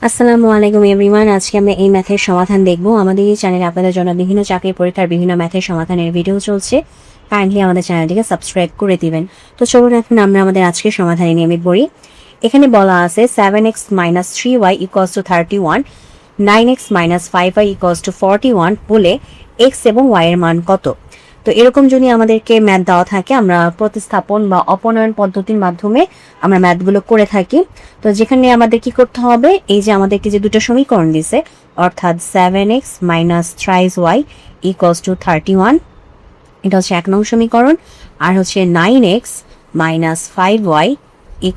আসসালামু আলাইকুম এভরিওয়ান। আজকে আমরা এই ম্যাথের সমাধান দেখব। আমাদের এই চ্যানেলে আপনাদের জন্য বিভিন্ন চাকরির পরীক্ষার বিভিন্ন ম্যাথের সমাধানের ভিডিও চলছে। কাইন্ডলি আমাদের চ্যানেলটিকে সাবস্ক্রাইব করে দিবেন। তো চলুন এখন আমরা আমাদের আজকের সমাধানে নিয়মিত পড়ি। এখানে বলা আছে 7x - 3y = 31, 9x - 5y = 41 হলে x এবং y এর মান কত। তো এরকম যদি আমাদেরকে ম্যাথ দেওয়া থাকে, আমরা প্রতিস্থাপন বা অপনয়ন পদ্ধতির মাধ্যমে আমরা ম্যাথগুলো করে থাকি। তো যেখানে আমাদের কি করতে হবে, এই যে আমাদেরকে যে দুটো সমীকরণ দিছে, অর্থাৎ 7x - 3y = 31, এটা হচ্ছে 1 নং সমীকরণ, আর হচ্ছে 9x - 5y =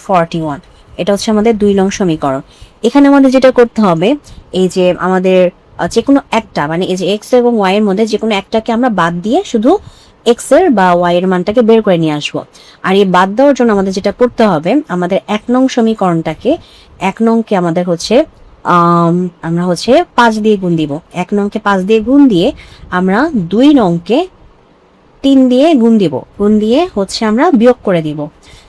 41, এটা হচ্ছে আমাদের 2 নং সমীকরণ। এখানে আমাদের যেটা করতে হবে, এই যে আমাদের যে কোনো একটা, মানে এই যে এক্স এবং ওয়াই এর মধ্যে যে কোনো একটাকে আমরা বাদ দিয়ে শুধু এক্স এর বা ওয়াই এর মানটাকে বের করে নিয়ে আসবো। আর এই বাদ দেওয়ার জন্য আমাদের যেটা করতে হবে, আমাদের 1 নং সমীকরণটাকে, 1 নংকে আমাদের হচ্ছে আমরা হচ্ছে 5 দিয়ে গুণ দিব। 1 নংকে 5 দিয়ে গুণ দিয়ে আমরা 2 নংকে 3 দিয়ে গুণ দিব, গুণ দিয়ে হচ্ছে আমরা বিয়োগ করে দিব।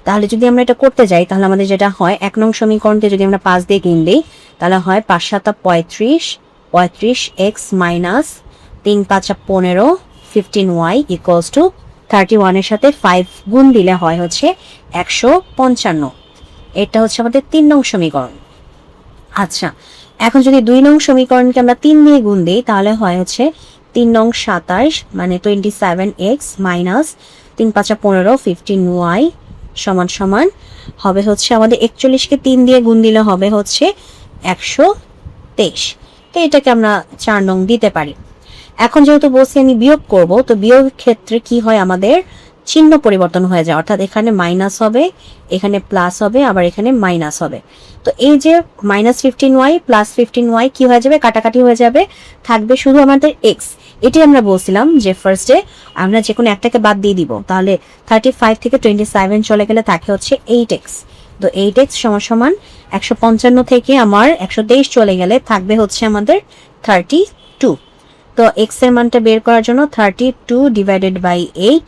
তাহলে যদি আমরা এটা করতে যাই, তাহলে আমাদের যেটা হয়, 1 নং সমীকরণকে যদি আমরা 5 দিয়ে গুণ দিই, তাহলে হয় 5 × 7 = 35, 35x - 3 × 5 = 15, 15y = 31 এর সাথে 5 গুণ দিলে হয় হচ্ছে 155। এটা হচ্ছে আমাদের 3 নং সমীকরণ। আচ্ছা, এখন যদি 2 নং সমীকরণকে আমরা 3 দিয়ে গুণ দিই, তাহলে হয় হচ্ছে 3 নং 27, মানে 27x - 3 × 5 = 15, 15y সমান হবে হচ্ছে আমাদের 41কে 3 দিয়ে গুণ দিলে হবে হচ্ছে 123। তো এটাকে আমরা 4 নং দিতে পারি। এখন যেহেতু বলছি আমি বিয়োগ করব, তো বিয়োগ ক্ষেত্রে কি হয়, আমাদের চিহ্ন পরিবর্তন হয়ে যায়, অর্থাৎ এখানে মাইনাস হবে, এখানে প্লাস হবে, আবার এখানে মাইনাস হবে। তো এই যে -15y + 15y কি হয়ে যাবে, কাটাকাটি হয়ে যাবে, থাকবে শুধু আমাদের x। এটাই আমরা বলছিলাম যে ফার্স্টে আমরা যে কোনো একটাকে বাদ দিয়ে দিব, তাহলে 35 থেকে 27 চলে গেলে থাকে হচ্ছে 8x। তো 8x = 155 থেকে আমার 123 চলে গেলে থাকবে হচ্ছে আমাদের 32। তো x এর মানটা বের করার জন্য 32 / 8,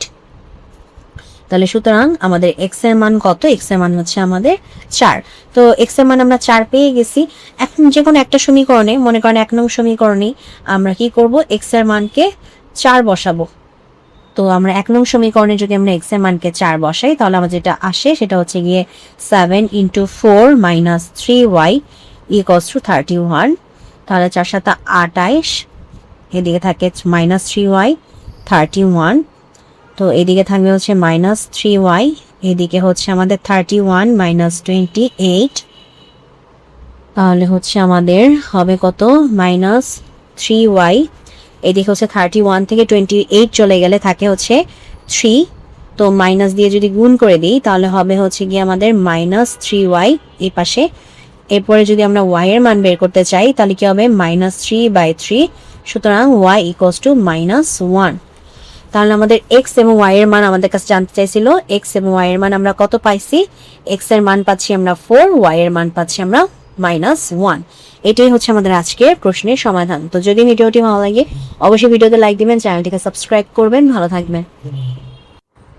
তাহলে সুতরাং আমাদের x এর মান কত, x এর মান হচ্ছে আমাদের 4। তো x এর মান আমরা 4 পেয়ে গেছি। এখন যে কোনো একটা সমীকরণে, মনে করেন 1 নং সমীকরণে আমরা কি করব, x এর মানকে 4 বসাবো। তো আমরা 1 নং সমীকরণে যদি আমরা x এর মানকে 4 বসাই, তাহলে আমাদের যেটা আসে সেটা হচ্ছে গিয়ে 7 × 4 - 3y = 31। তাহলে 4 × 7 = 28, এদিকে থাকে -3y 31, তো এদিকে থাকবে হচ্ছে -3y, এদিকে হচ্ছে আমাদের 31 - 28, তাহলে হচ্ছে আমাদের হবে কত, -3y, এদিকে হচ্ছে 31 থেকে 28 চলে গেলে থাকে হচ্ছে 3। তো মাইনাস দিয়ে যদি গুণ করে দিই, তাহলে হবে হচ্ছে গিয়ে আমাদের -3y এই পাশে। এরপরে যদি আমরা y এর মান বের করতে চাই, তাহলে কি হবে, -3/3, সুতরাং y = -1। তাহলে আমাদের x এবং y এর মান আমাদের কাছে জানতে চাইছিল। x এবং y এর মান আমরা কত পাইছি, x এর মান পাচ্ছি আমরা 4, y এর মান পাচ্ছি আমরা -1। এটাই হচ্ছে আমাদের আজকের প্রশ্নের সমাধান। তো যদি ভিডিওটি ভালো লাগে, অবশ্যই ভিডিওতে লাইক দিবেন, চ্যানেলটিকে সাবস্ক্রাইব করবেন। ভালো থাকবেন।